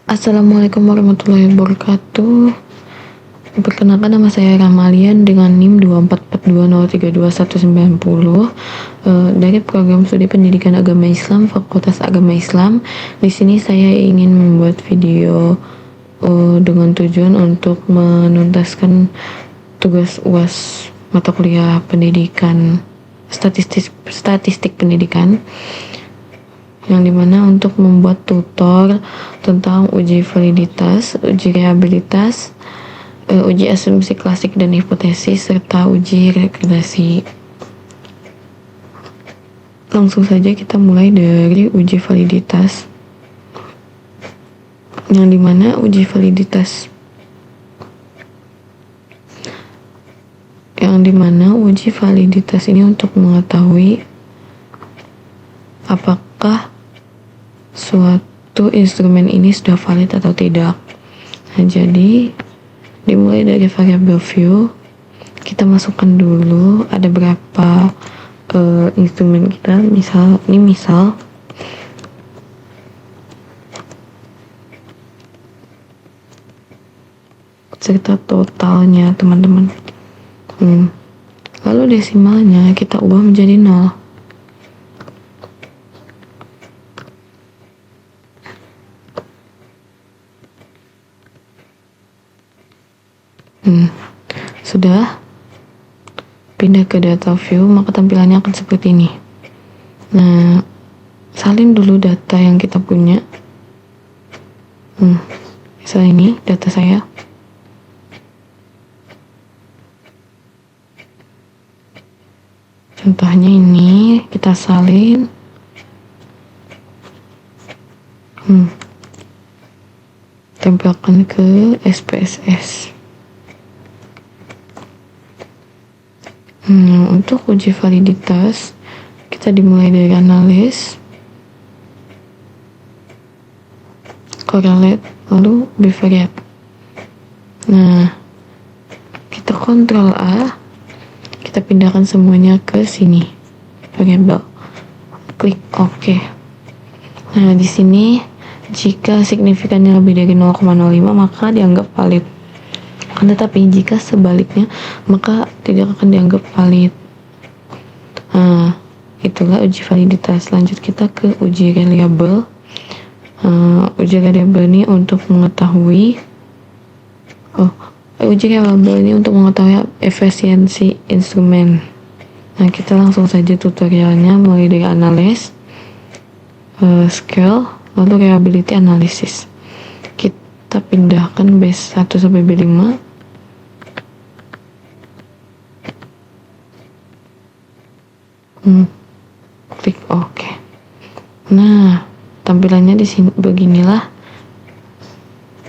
Assalamualaikum warahmatullahi wabarakatuh. Perkenalkan, nama saya Ramalian dengan NIM 24420321190 dari program studi pendidikan agama Islam Fakultas Agama Islam. Di sini saya ingin membuat video dengan tujuan untuk menuntaskan tugas UAS mata kuliah pendidikan statistik pendidikan, yang dimana untuk membuat tutor tentang uji validitas, uji reliabilitas, uji asumsi klasik dan hipotesis, serta uji regresi. Langsung saja kita mulai dari uji validitas, yang dimana uji validitas ini untuk mengetahui apakah suatu instrumen ini sudah valid atau tidak. Nah, jadi dimulai dari variabel view, kita masukkan dulu ada berapa instrumen kita. Misal serta totalnya teman-teman. Lalu desimalnya kita ubah menjadi 0. Sudah pindah ke data view, maka tampilannya akan seperti ini. Nah, salin dulu data yang kita punya. Misal ini data saya. Contohnya ini kita salin. Tempelkan ke SPSS. Untuk uji validitas, kita dimulai dari analis, correlate, lalu bivariate. Nah, kita Ctrl A, kita pindahkan semuanya ke sini, variabel, klik OK. Nah, di sini jika signifikannya lebih dari 0,05 maka dianggap valid. Tetapi jika sebaliknya maka tidak akan dianggap valid. Nah, itulah uji validitas. Lanjut kita ke uji reliable. Uji reliable ini untuk mengetahui efisiensi instrumen. Nah, kita langsung saja tutorialnya mulai dari analis, scale, lalu reliability analysis. Kita pindahkan base 1 sampai B5. Klik OK. Nah, tampilannya di sini beginilah.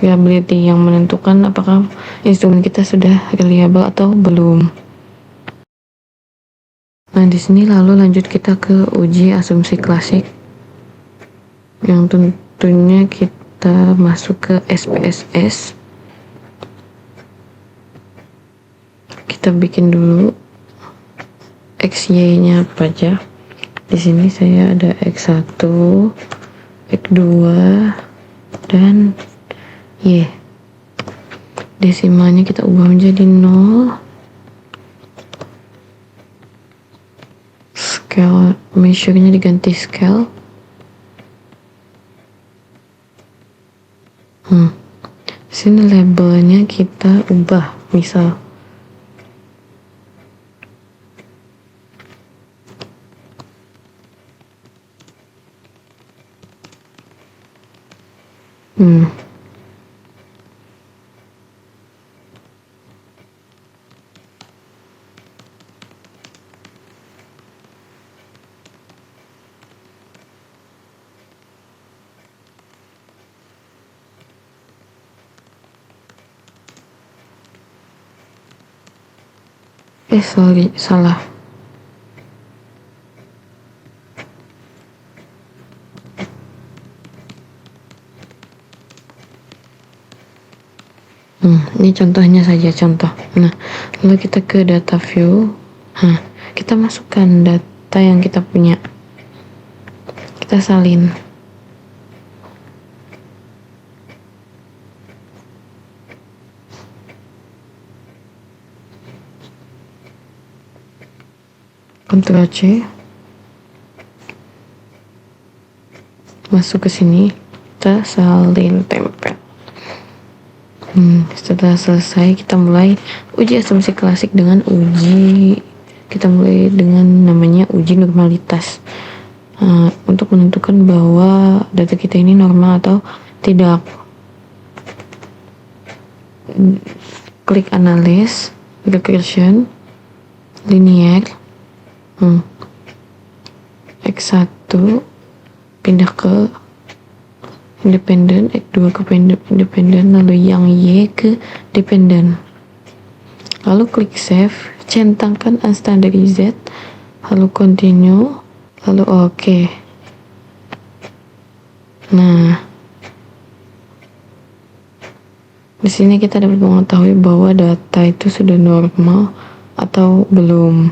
Reliability yang menentukan apakah instrumen kita sudah reliable atau belum. Nah, di sini lalu lanjut kita ke uji asumsi klasik, yang tentunya kita masuk ke SPSS. Kita bikin dulu XY-nya apa aja. Di sini saya ada X1, X2, dan Y. Desimalnya kita ubah menjadi 0. Scale measure-nya diganti scale. Sini labelnya kita ubah, misal salah. Ini contohnya saja, contoh. Nah, lalu kita ke data view. Kita masukkan data yang kita punya. Kita salin. Ctrl C, masuk ke sini, kita salin tempel. Setelah selesai, kita mulai uji asumsi klasik dengan kita mulai dengan namanya uji normalitas, untuk menentukan bahwa data kita ini normal atau tidak. Klik analysis, regression, linear, X1 pindah ke independen, X2 ke independen, lalu yang Y ke dependen. Lalu klik save, centangkan unstandardized, lalu continue, lalu oke. Nah, di sini kita dapat mengetahui bahwa data itu sudah normal atau belum.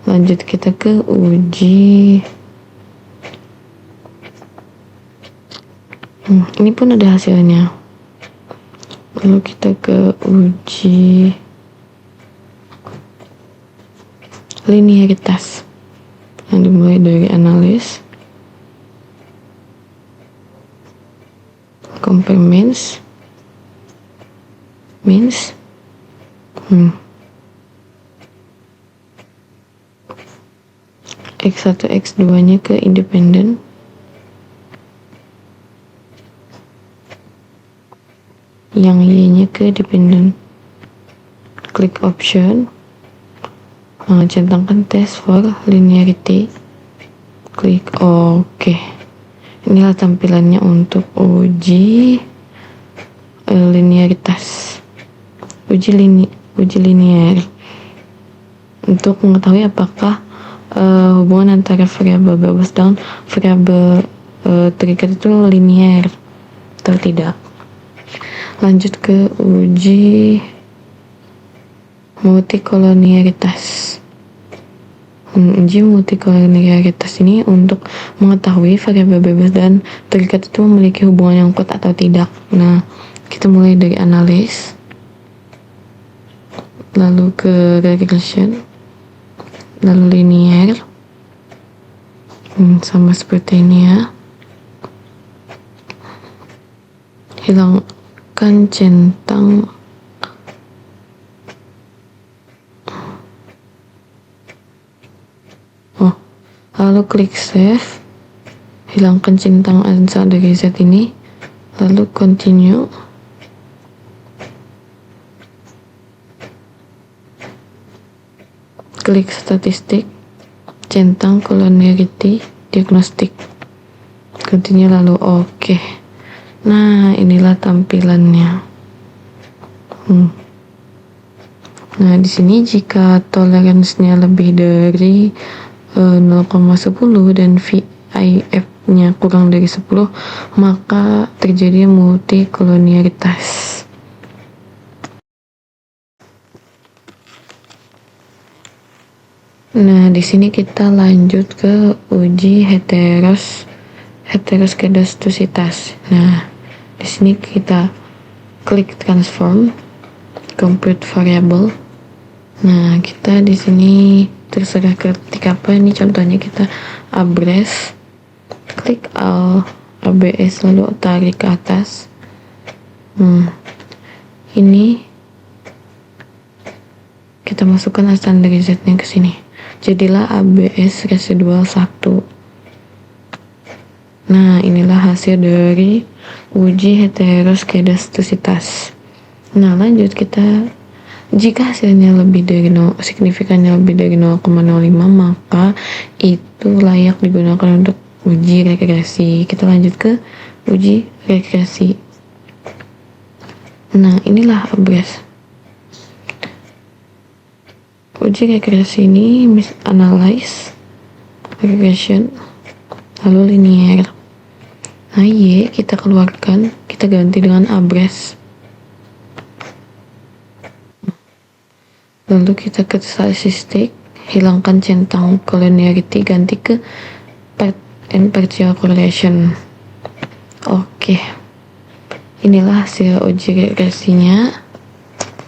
Lanjut kita ke uji. Ini pun ada hasilnya. Lalu kita ke uji linearitas yang dimulai dari analis, compare means, X1 X2 nya ke independen, yang Y nya ke dependen. Klik option, centangkan test for linearity, klik OK. Inilah tampilannya untuk uji linearitas, uji linear, untuk mengetahui apakah hubungan antara variabel bebas dan variabel terikat itu linear atau tidak. Lanjut ke uji multikolonialitas. Uji multikolonialitas ini untuk mengetahui variabel bebas dan terikat itu memiliki hubungan yang kuat atau tidak. Nah, kita mulai dari analis, lalu ke regression, lalu linear, sama seperti ini ya. Hilangkan centang lalu klik save, hilangkan centang unstandardized ini, lalu continue, klik statistik, centang collinearity diagnostic, continue, lalu oke. Nah, inilah tampilannya. Nah, di sini jika toleransinya lebih dari 0,10 dan VIF-nya kurang dari 10, maka terjadi multikolonialitas. Nah, di sini kita lanjut ke uji heteroskedastositas. Nah, di sini kita klik transform, compute variable. Nah, kita di sini terserah ketik apa. Ini contohnya kita abres, klik ABS lalu tarik ke atas. Ini kita masukkan standardized-nya ke sini. Jadilah ABS residual 1. Nah, inilah hasil dari uji heteroskedastositas. Nah, lanjut kita, jika hasilnya lebih dari signifikannya lebih dari 0,05, maka itu layak digunakan untuk uji regresi. Kita lanjut ke uji regresi. Nah, inilah abres. Uji regresi ini analyze, regression, lalu linear. Nah, Y kita keluarkan, kita ganti dengan abres. Lalu kita ke statistik, hilangkan centang collinearity, ganti ke part and partial correlation. Oke. Inilah hasil uji regresinya.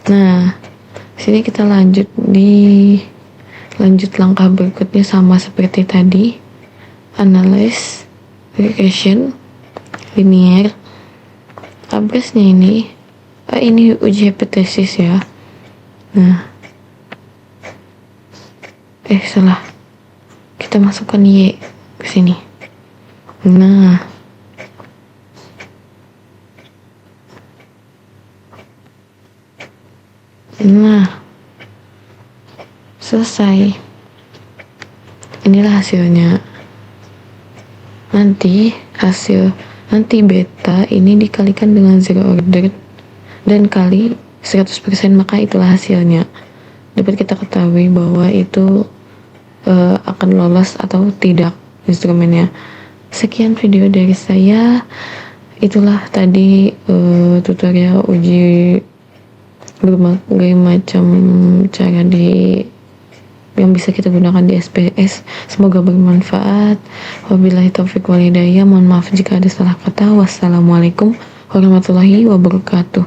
Nah, sini kita lanjut di lanjut langkah berikutnya sama seperti tadi, analyze, regression, linear. Abrasnya ini uji hipotesis ya. Nah, salah, kita masukkan Y ke sini. Nah, selesai. Inilah hasilnya. Nanti beta ini dikalikan dengan zero order dan kali 100%, maka itulah hasilnya. Dapat kita ketahui bahwa itu akan lolos atau tidak instrumennya. Sekian video dari saya. Itulah tadi tutorial uji berbagai macam cara yang bisa kita gunakan di SPS. Semoga bermanfaat. Wabillahi taufiq wal hidayah. Mohon maaf jika ada salah kata. Wassalamualaikum warahmatullahi wabarakatuh.